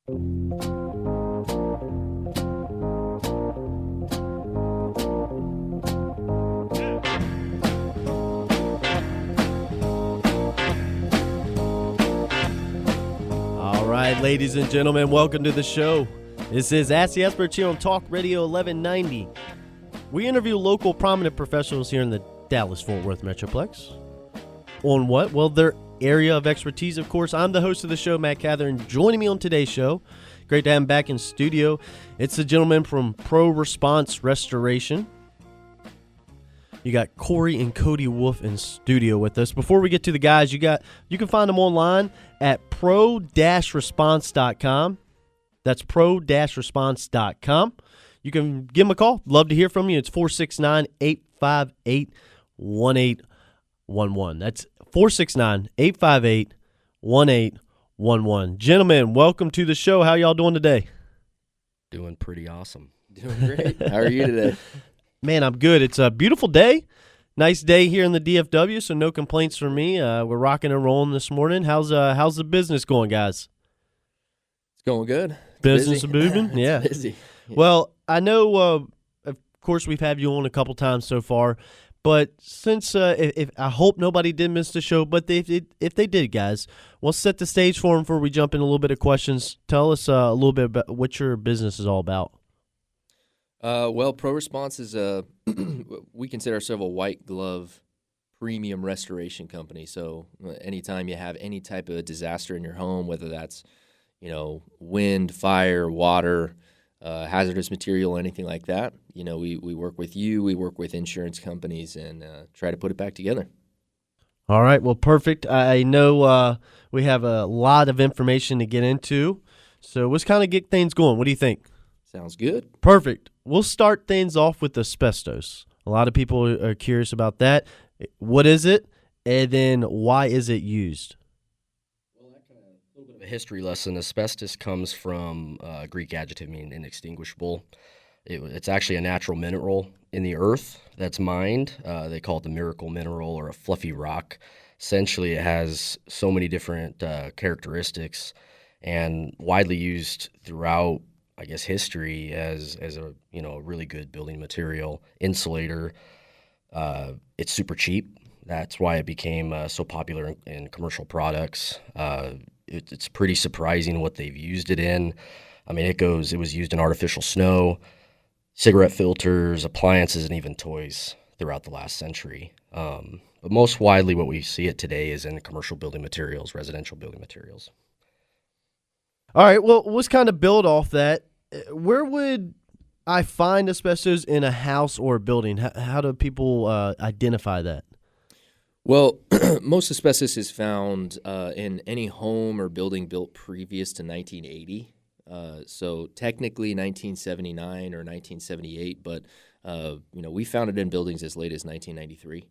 All right, ladies and gentlemen, welcome to the show. This is Ask the Experts here on Talk Radio 1190. We interview local prominent professionals here in the Dallas-Fort Worth Metroplex. On what? Well, their area of expertise, of course. I'm the host of the show, Matt Cather, and joining me on today's show, great to have him back in studio, it's the gentleman from Pro Response Restoration. You got Cory and Cody Wolff in studio with us. Before we get to the guys, you can find them online at pro-response.com. That's pro-response.com. You can give them a call. Love to hear from you. It's 469-858-1811. That's 469-858-1811. Gentlemen, welcome to the show. How y'all doing today? Doing pretty awesome. Doing great. How are you today? Man, I'm good. It's a beautiful day. Nice day here in the DFW, so no complaints from me. We're rocking and rolling this morning. How's the business going, guys? It's going good. Business is moving? Yeah. Busy. Yeah. Well, I know, of course, we've had you on a couple times so far, but since if I hope nobody did miss the show, but if they did, guys, we'll set the stage for them before we jump in a little bit of questions. Tell us a little bit about what your business is all about. Well, Pro Response is we consider ourselves a white glove premium restoration company. So anytime you have any type of disaster in your home, whether that's, wind, fire, water, hazardous material, anything like that, we work with you, we work with insurance companies and try to put it back together. All right, well, perfect. I know we have a lot of information to get into, so let's kind of get things going. What do you think? Sounds good. Perfect. We'll start things off with asbestos. A lot of people are curious about that. What is it, and then why is it used? Well, that kind of a little bit of a history lesson. Asbestos comes from Greek adjective meaning inextinguishable. It's actually a natural mineral in the earth that's mined. They call it the miracle mineral or a fluffy rock. Essentially, it has so many different characteristics and widely used throughout, I guess, history as a really good building material, insulator. It's super cheap. That's why it became so popular in commercial products. It's pretty surprising what they've used it in. I mean, it was used in artificial snow, cigarette filters, appliances, and even toys throughout the last century. But most widely, what we see it today is in commercial building materials, residential building materials. All right, well, let's kind of build off that. Where would I find asbestos in a house or a building? How do people identify that? Well, most asbestos is found in any home or building built previous to 1980. So technically 1979 or 1978, but we found it in buildings as late as 1993.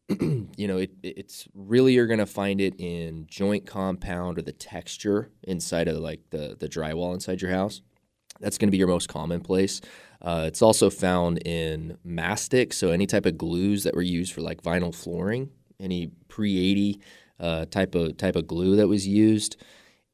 It's really, you're going to find it in joint compound or the texture inside of like the drywall inside your house. That's going to be your most common place. It's also found in mastic, so any type of glues that were used for like vinyl flooring, any pre-80 type of glue that was used.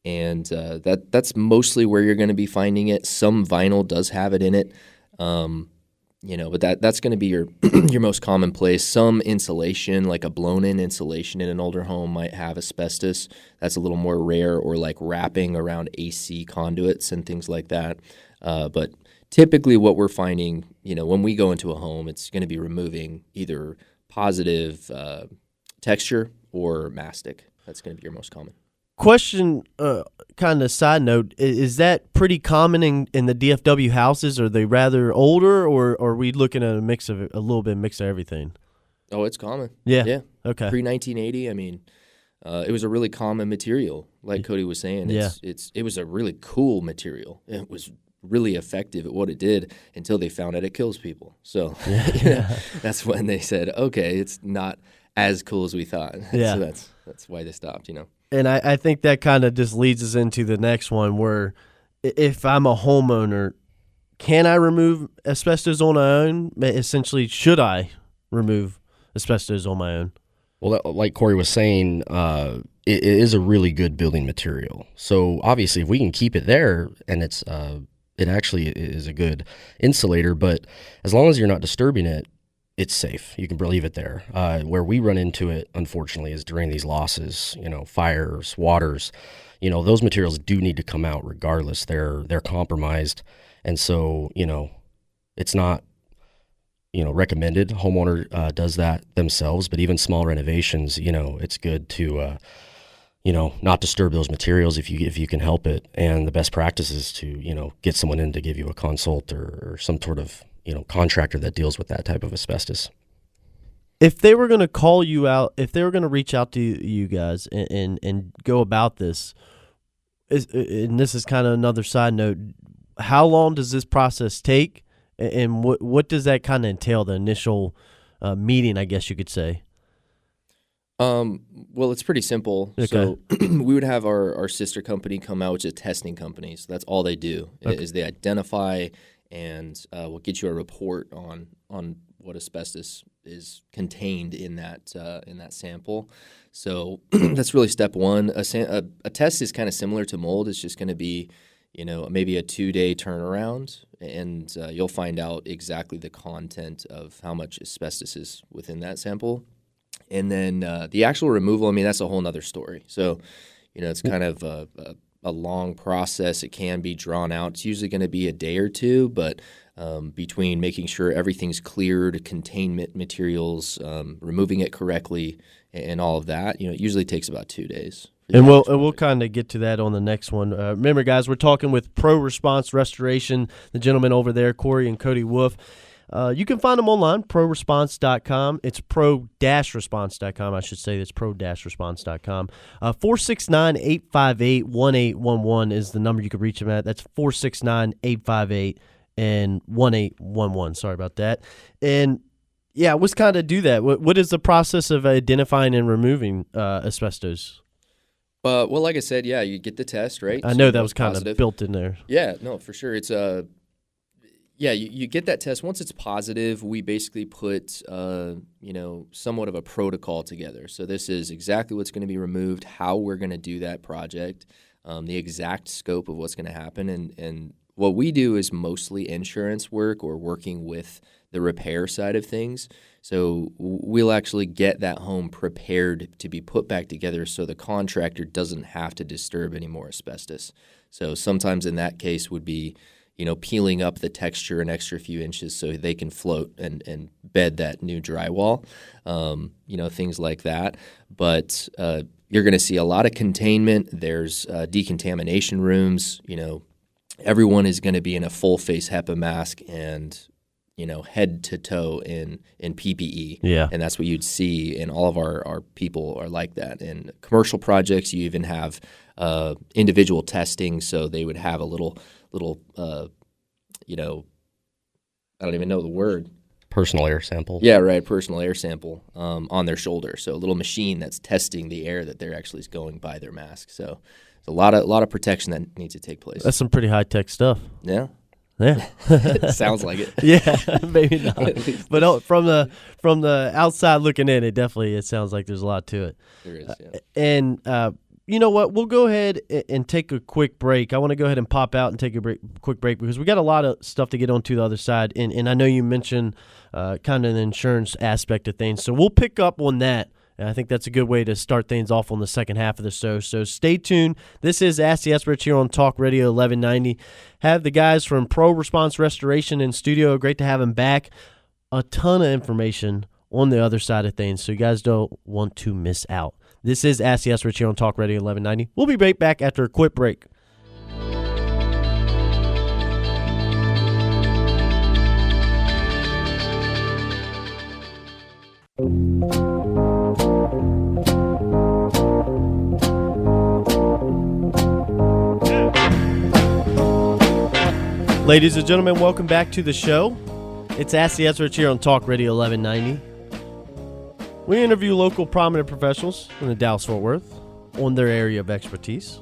And that's mostly where you're going to be finding it. Some vinyl does have it in it. But that's going to be your your most common place. Some insulation, like a blown-in insulation in an older home, might have asbestos. That's a little more rare, or like wrapping around AC conduits and things like that. But typically what we're finding, when we go into a home, it's going to be removing either positive texture or mastic. That's going to be your most common. Question, kind of side note, is that pretty common in the DFW houses? Are they rather older, or are we looking at a little bit mix of everything? Oh, it's common. Yeah. Okay. Pre-1980, I mean, it was a really common material, like Cody was saying. It was a really cool material. It was really effective at what it did until they found out it kills people. So that's when they said, okay, it's not as cool as we thought. Yeah. So that's why they stopped, And I think that kind of just leads us into the next one, where if I'm a homeowner, can I remove asbestos on my own? Essentially, should I remove asbestos on my own? Well, like Cory was saying, it is a really good building material. So obviously if we can keep it there, and it actually is a good insulator, but as long as you're not disturbing it, it's safe. You can leave it there. Where we run into it, unfortunately, is during these losses, fires, waters, those materials do need to come out regardless. They're compromised. And so, it's not, recommended. Homeowner does that themselves, but even small renovations, it's good to, not disturb those materials if you can help it. And the best practice is to, get someone in to give you a consult or some sort of, contractor that deals with that type of asbestos. If they were going to call you out, if they were going to reach out to you guys and go about this, and this is kind of another side note, how long does this process take, and what does that kind of entail, the initial meeting, I guess you could say? Well, it's pretty simple. Okay. So we would have our sister company come out, which is a testing company. So that's all they do is they identify and we'll get you a report on what asbestos is contained in that sample. So that's really step one. A test is kind of similar to mold. It's just going to be, maybe a 2-day turnaround, and you'll find out exactly the content of how much asbestos is within that sample. And then the actual removal, that's a whole nother story. So, it's kind of a long process. It can be drawn out. It's usually going to be a day or two, but between making sure everything's cleared, containment materials, removing it correctly, and all of that, it usually takes about 2 days. And we'll kind of get to that on the next one. Remember, guys, we're talking with Pro Response Restoration, the gentleman over there, Cory and Cody Wolff. You can find them online, proresponse.com. It's pro-response.com, I should say. It's pro-response.com. 469-858-1811 is the number you can reach them at. That's 469-858 and 1811. Sorry about that. And, yeah, let's kind of do that. What is the process of identifying and removing asbestos? Well, like I said, yeah, you get the test, right? I know that was kind of built in there. Yeah, no, for sure. It's you get that test. Once it's positive, we basically put, somewhat of a protocol together. So this is exactly what's going to be removed, how we're going to do that project, the exact scope of what's going to happen. And what we do is mostly insurance work or working with the repair side of things. So we'll actually get that home prepared to be put back together so the contractor doesn't have to disturb any more asbestos. So sometimes in that case would be, peeling up the texture an extra few inches so they can float and bed that new drywall, things like that. But you're going to see a lot of containment. There's decontamination rooms. Everyone is going to be in a full face HEPA mask and, head to toe in PPE. Yeah. And that's what you'd see, and all of our people are like that. In commercial projects, you even have individual testing, so they would have a little I don't even know the word. Personal air sample. Yeah, right, personal air sample on their shoulder. So a little machine that's testing the air that they're actually going by their mask. So there's a lot of protection that needs to take place. That's some pretty high-tech stuff. Yeah. Yeah. Sounds like it. Yeah, maybe not. But from the outside looking in, it sounds like there's a lot to it. There is, yeah. And you know what? We'll go ahead and take a quick break. I want to go ahead and pop out and take a quick break because we got a lot of stuff to get on to the other side. And I know you mentioned kind of the insurance aspect of things. So we'll pick up on that. And I think that's a good way to start things off on the second half of the show. So stay tuned. This is Ask the Experts here on Talk Radio 1190. Have the guys from Pro Response Restoration in studio. Great to have them back. A ton of information on the other side of things, so you guys don't want to miss out. This is Ask the Experts here on Talk Radio 1190. We'll be right back after a quick break. Ladies and gentlemen, welcome back to the show. It's Ask the Experts here on Talk Radio 1190. We interview local prominent professionals in the Dallas-Fort Worth on their area of expertise.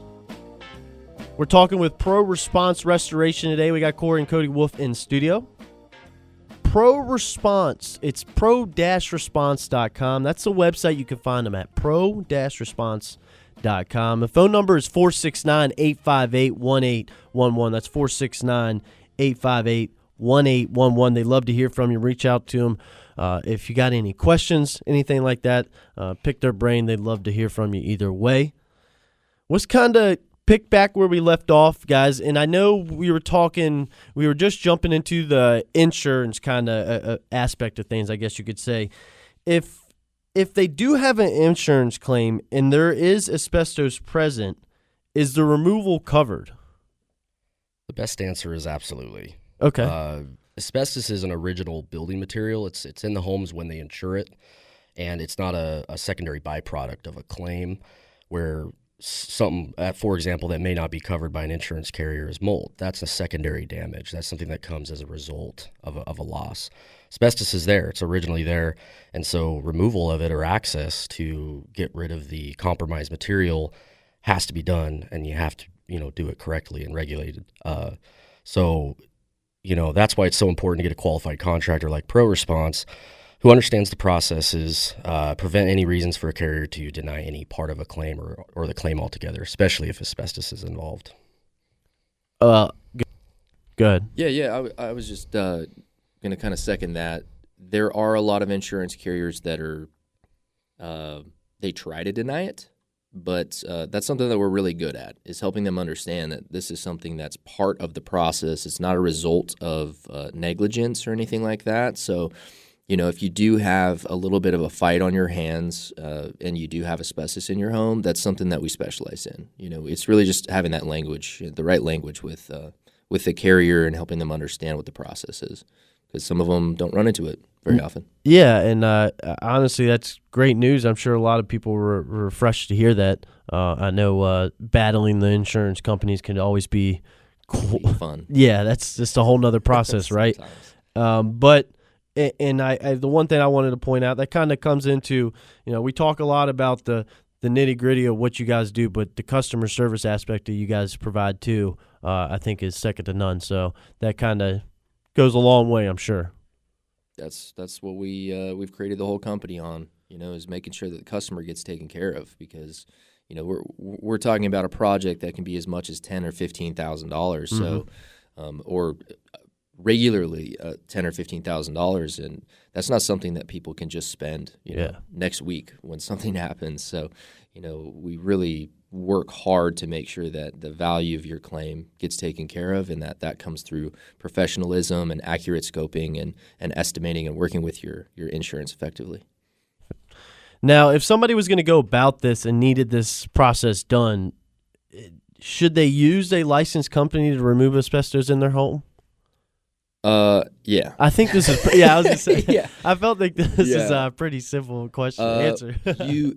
We're talking with Pro Response Restoration today. We got Cory and Cody Wolff in studio. Pro Response, it's pro-response.com. That's the website you can find them at, pro-response.com. The phone number is 469-858-1811. That's 469-858-1811. They love to hear from you. Reach out to them. If you got any questions, anything like that, pick their brain. They'd love to hear from you either way. Let's kind of pick back where we left off, guys. And I know we were just jumping into the insurance kind of aspect of things, I guess you could say. If they do have an insurance claim and there is asbestos present, is the removal covered? The best answer is absolutely. Okay. Asbestos is an original building material. It's in the homes when they insure it, and it's not a secondary byproduct of a claim where something, for example, that may not be covered by an insurance carrier is mold. That's a secondary damage. That's something that comes as a result of a loss. Asbestos is there. It's originally there, and so removal of it or access to get rid of the compromised material has to be done, and you have to do it correctly and regulated. That's why it's so important to get a qualified contractor like Pro Response who understands the processes, prevent any reasons for a carrier to deny any part of a claim or the claim altogether, especially if asbestos is involved. Good. Yeah. I was just going to kind of second that. There are a lot of insurance carriers that are they try to deny it, but that's something that we're really good at, is helping them understand that this is something that's part of the process. It's not a result of negligence or anything like that. So, if you do have a little bit of a fight on your hands and you do have asbestos in your home, that's something that we specialize in. It's really just having that language, the right language with the carrier and helping them understand what the process is, because some of them don't run into it very often. Yeah, and honestly, that's great news. I'm sure a lot of people were refreshed to hear that. I know battling the insurance companies can always be fun. Yeah, that's just a whole nother process, right? But the one thing I wanted to point out that kind of comes into, we talk a lot about the nitty gritty of what you guys do, but the customer service aspect that you guys provide too, I think is second to none. So that kind of goes a long way, I'm sure. That's what we've created the whole company on, is making sure that the customer gets taken care of, because we're talking about a project that can be as much as $10,000 or $15,000. So, or regularly $10,000 or $15,000, and that's not something that people can just spend next week when something happens. So, we really work hard to make sure that the value of your claim gets taken care of, and that comes through professionalism and accurate scoping and estimating and working with your insurance effectively. Now, if somebody was going to go about this and needed this process done, should they use a licensed company to remove asbestos in their home? Yeah. I think this is. I was gonna say. Yeah. I felt like this is a pretty simple question to answer.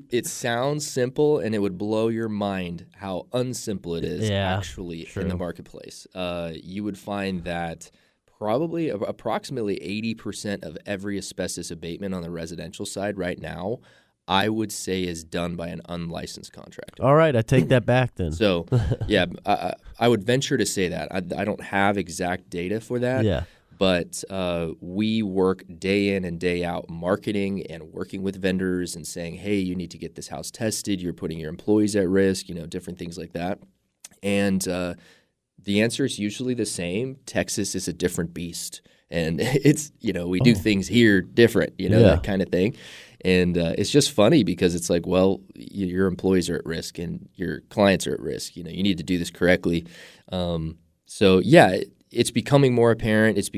It sounds simple, and it would blow your mind how unsimple it is actually in the marketplace. You would find that probably approximately 80% of every asbestos abatement on the residential side right now, I would say, is done by an unlicensed contractor. All right, I take that back then. So, yeah, I would venture to say that. I don't have exact data for that. Yeah. But we work day in and day out marketing and working with vendors and saying, hey, you need to get this house tested. You're putting your employees at risk, different things like that. And the answer is usually the same. Texas is a different beast. And it's, we do things here different, that kind of thing. And it's just funny because it's like, well, your employees are at risk and your clients are at risk. You need to do this correctly. It's becoming more apparent. It's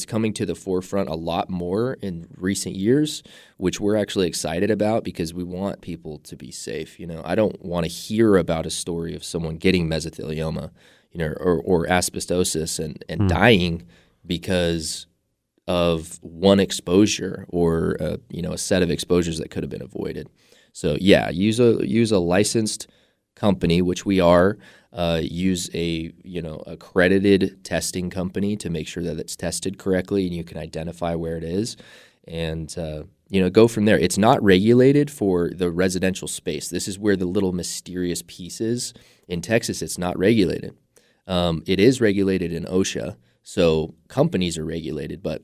coming to the forefront a lot more in recent years, which we're actually excited about because we want people to be safe. I don't want to hear about a story of someone getting mesothelioma, or asbestosis and dying because of one exposure or a set of exposures that could have been avoided. So use a licensed company, which we are. Use a accredited testing company to make sure that it's tested correctly and you can identify where it is, and go from there. It's not regulated for the residential space. This is where the little mysterious piece is. In Texas, it's not regulated. It is regulated in OSHA, so companies are regulated, but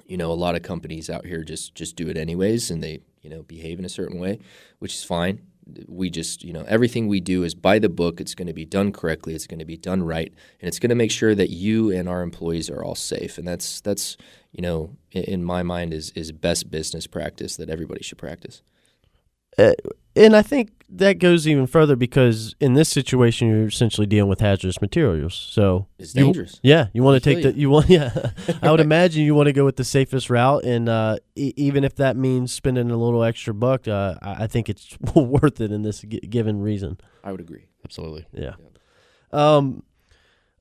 a lot of companies out here just do it anyways, and they behave in a certain way, which is fine. we just, everything we do is by the book. It's going to be done correctly. It's going to be done right. And it's going to make sure that you and our employees are all safe. And that's in my mind is best business practice that everybody should practice. And I think that goes even further because in this situation, you're essentially dealing with hazardous materials. So it's dangerous. You want to take I would imagine you want to go with the safest route. And even if that means spending a little extra buck, I think it's worth it in this given reason. I would agree. Absolutely. Yeah.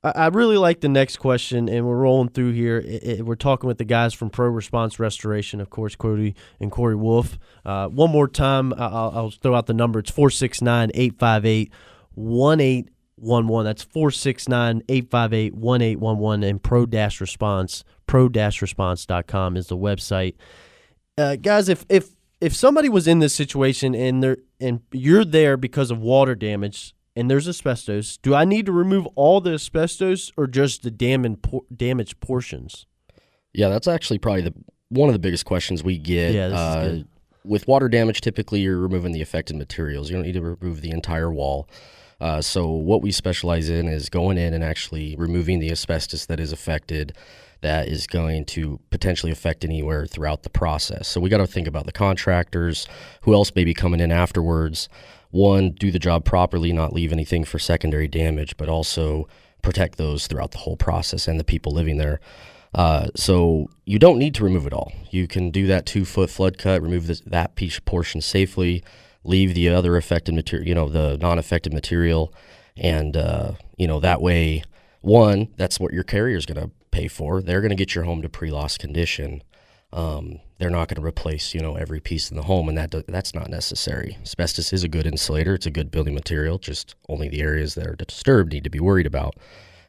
I really like the next question, and we're rolling through here. We're talking with the guys from Pro Response Restoration, of course, Cody and Cory Wolff. One more time, I'll throw out the number. It's 469-858-1811. That's 469-858-1811, and pro-response.com is the website. Guys, if somebody was in this situation and you're there because of water damage, and there's asbestos, do I need to remove all the asbestos or just the damaged portions? Yeah, that's actually probably one of the biggest questions we get. Yeah, this is good. With water damage, typically you're removing the affected materials. You don't need to remove the entire wall. So what we specialize in is going in and actually removing the asbestos that is affected, that is going to potentially affect anywhere throughout the process. So we got to think about the contractors, who else may be coming in afterwards. One, do the job properly, not leave anything for secondary damage, but also protect those throughout the whole process and the people living there. So you don't need to remove it all. You can do that 2-foot flood cut, remove that portion safely, leave the other affected material, the non-affected material, and that way, one, that's what your carrier is going to pay for. They're going to get your home to pre-loss condition. They're not going to replace, every piece in the home, and that's not necessary. Asbestos is a good insulator. It's a good building material. Just only the areas that are disturbed need to be worried about.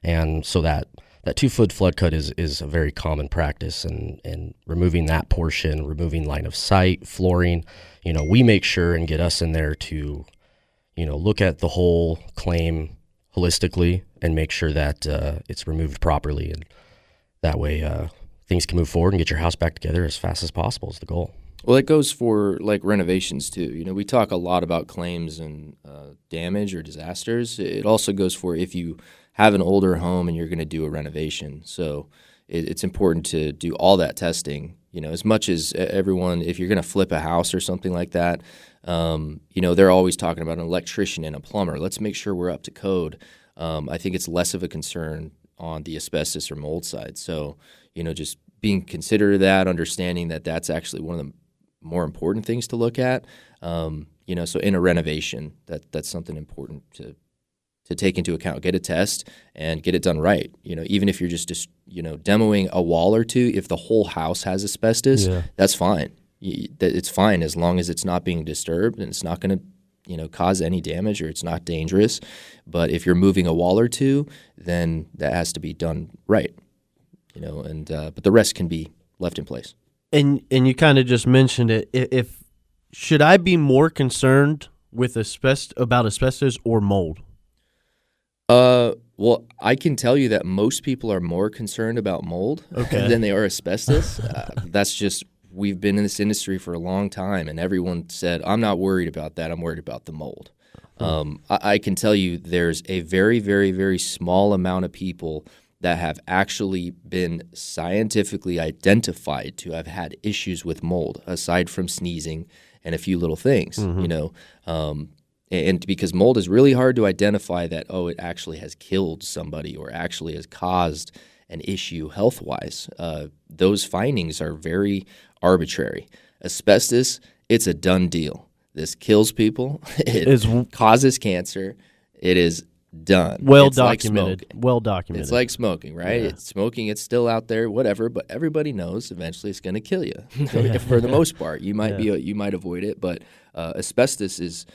And so that 2-foot flood cut is a very common practice, and removing that portion, removing line of sight, flooring, we make sure and get us in there to, look at the whole claim holistically and make sure that it's removed properly. And that way, things can move forward and get your house back together as fast as possible is the goal. Well, it goes for like renovations too. We talk a lot about claims and damage or disasters. It also goes for if you have an older home and you're going to do a renovation. So it's important to do all that testing. As much as everyone, if you're going to flip a house or something like that, they're always talking about an electrician and a plumber. Let's make sure we're up to code. I think it's less of a concern on the asbestos or mold side. So, just being considerate of that, understanding that that's actually one of the more important things to look at. So in a renovation, that's something important to take into account. Get a test and get it done right. Even if you're just demoing a wall or two, if the whole house has asbestos, that's fine. It's fine as long as it's not being disturbed and it's not going to cause any damage or it's not dangerous. But if you're moving a wall or two, then that has to be done right. But the rest can be left in place. And you kind of just mentioned it. Should I be more concerned with about asbestos or mold? Well, I can tell you that most people are more concerned about mold than they are asbestos. That's just, we've been in this industry for a long time, and everyone said, I'm not worried about that. I'm worried about the mold. I can tell you there's a very, very, very small amount of people that have actually been scientifically identified to have had issues with mold, aside from sneezing and a few little things, and because mold is really hard to identify that, it actually has killed somebody or actually has caused an issue health-wise. Those findings are very arbitrary. Asbestos, it's a done deal. This kills people. It causes cancer. It is done. Well documented. It's like smoking, right? Yeah. It's smoking. It's still out there, whatever. But everybody knows eventually it's going to kill you. For the most part, you might you might avoid it, but asbestos is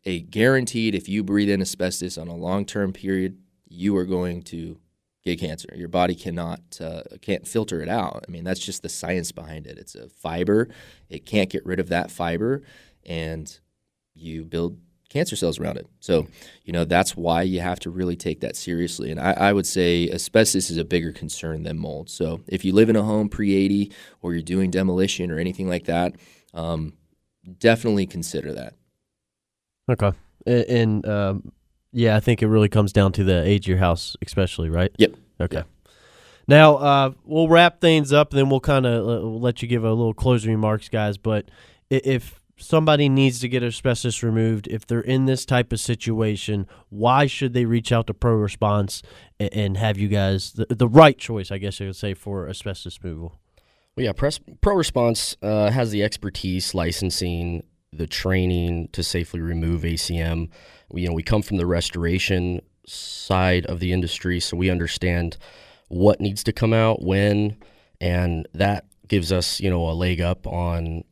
a guaranteed. If you breathe in asbestos on a long-term period, you are going to get cancer. Your body can't filter it out. I mean, that's just the science behind it. It's a fiber. It can't get rid of that fiber, and you build cancer cells around it. So, that's why you have to really take that seriously. And I would say asbestos is a bigger concern than mold. So if you live in a home pre-80 or you're doing demolition or anything like that, definitely consider that. Okay. And yeah, I think it really comes down to the age of your house, especially, right? Yep. Okay. Yep. Now, we'll wrap things up, and then we'll kind of let you give a little closing remarks, guys. But if somebody needs to get asbestos removed, if they're in this type of situation, why should they reach out to Pro Response and have you guys the right choice, I guess I would say, for asbestos removal? Well, yeah, Pro Response has the expertise, licensing, the training to safely remove ACM. We come from the restoration side of the industry, so we understand what needs to come out, when, and that gives us, a leg up on,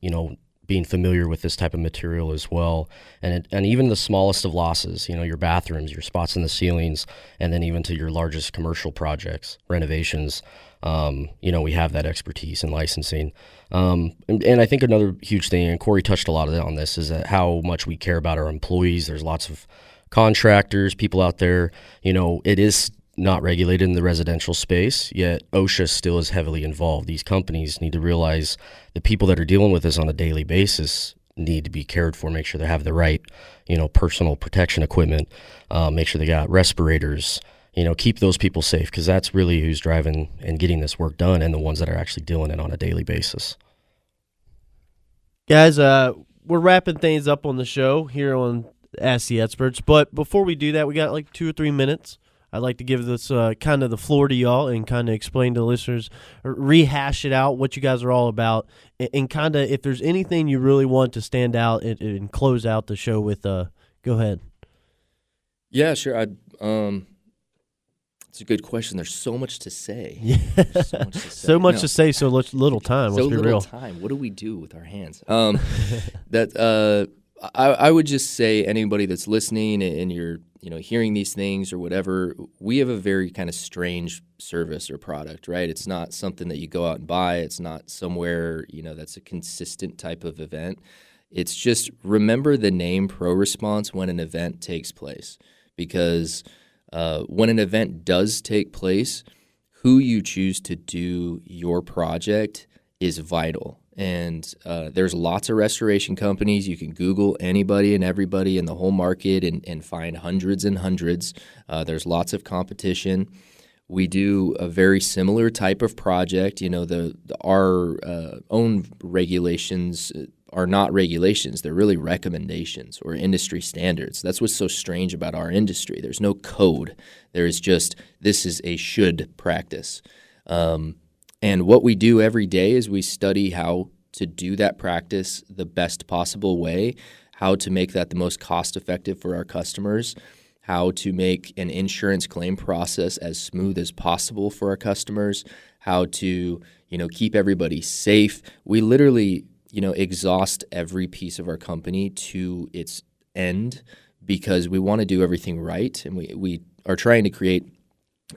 being familiar with this type of material as well. And even the smallest of losses, your bathrooms, your spots in the ceilings, and then even to your largest commercial projects, renovations, we have that expertise in licensing. And I think another huge thing, and Cory touched a lot on this, is that how much we care about our employees. There's lots of contractors, people out there, it is not regulated in the residential space, yet OSHA still is heavily involved. These companies need to realize the people that are dealing with this on a daily basis need to be cared for, make sure they have the right, personal protection equipment, make sure they got respirators, keep those people safe, because that's really who's driving and getting this work done, and the ones that are actually doing it on a daily basis. Guys, we're wrapping things up on the show here on Ask the Experts, but before we do that, we got like 2 or 3 minutes. I'd like to give this kind of the floor to y'all and kind of explain to listeners, rehash it out, what you guys are all about, and kind of if there's anything you really want to stand out and close out the show with, go ahead. Yeah, sure. It's a good question. There's so much to say. Yeah. So much to say. So much to say, so little time. Let's be real. Time. What do we do with our hands? I would just say anybody that's listening and you're hearing these things or whatever, we have a very kind of strange service or product, right? It's not something that you go out and buy. It's not somewhere that's a consistent type of event. It's just remember the name Pro Response when an event takes place, because when an event does take place, who you choose to do your project is vital. And there's lots of restoration companies. You can Google anybody and everybody in the whole market and find hundreds and hundreds. There's lots of competition. We do a very similar type of project. Our own regulations are not regulations. They're really recommendations or industry standards. That's what's so strange about our industry. There's no code. There is just, this is a should practice. And what we do every day is we study how to do that practice the best possible way, how to make that the most cost-effective for our customers, how to make an insurance claim process as smooth as possible for our customers, how to, keep everybody safe. We literally, exhaust every piece of our company to its end because we want to do everything right, and we are trying to create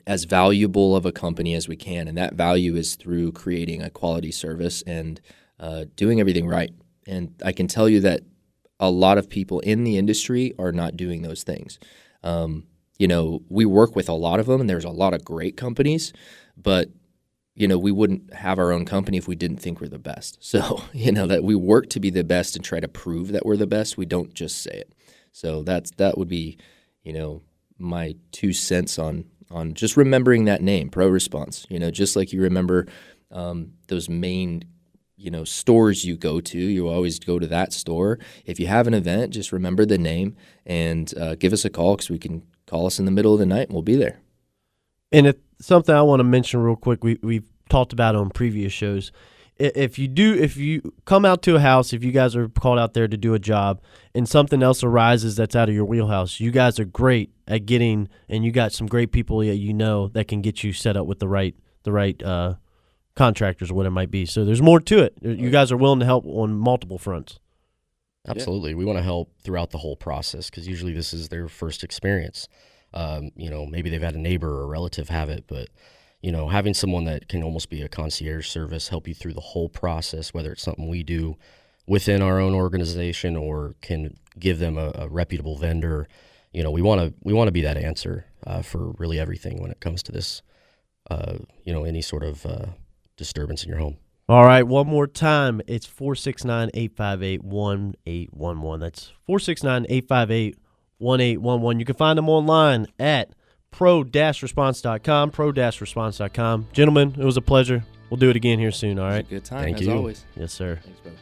as valuable of a company as we can, and that value is through creating a quality service and doing everything right. And I can tell you that a lot of people in the industry are not doing those things. We work with a lot of them, and there's a lot of great companies, but we wouldn't have our own company if we didn't think we're the best. So, that we work to be the best and try to prove that we're the best. We don't just say it. So that would be, my 2 cents on just remembering that name, Pro Response. Just like you remember those main, stores you go to, you always go to that store. If you have an event, just remember the name and give us a call, because we can call us in the middle of the night and we'll be there. And it's something I want to mention real quick, we've talked about on previous shows. If you come out to a house, if you guys are called out there to do a job and something else arises that's out of your wheelhouse, you guys are great at getting, and you got some great people that can get you set up with the right contractors or what it might be. So there's more to it. You guys are willing to help on multiple fronts. Absolutely. Yeah. We want to help throughout the whole process, because usually this is their first experience. Maybe they've had a neighbor or a relative have it, but having someone that can almost be a concierge service, help you through the whole process, whether it's something we do within our own organization or can give them a reputable vendor. We want to be that answer for really everything when it comes to this, any sort of disturbance in your home. All right, one more time. It's 469-858-1811. That's 469-858-1811. You can find them online at pro-response.com, pro-response.com. Gentlemen, it was a pleasure. We'll do it again here soon, all right? Good time, Thank as you. always. Yes, sir. Thanks, brother.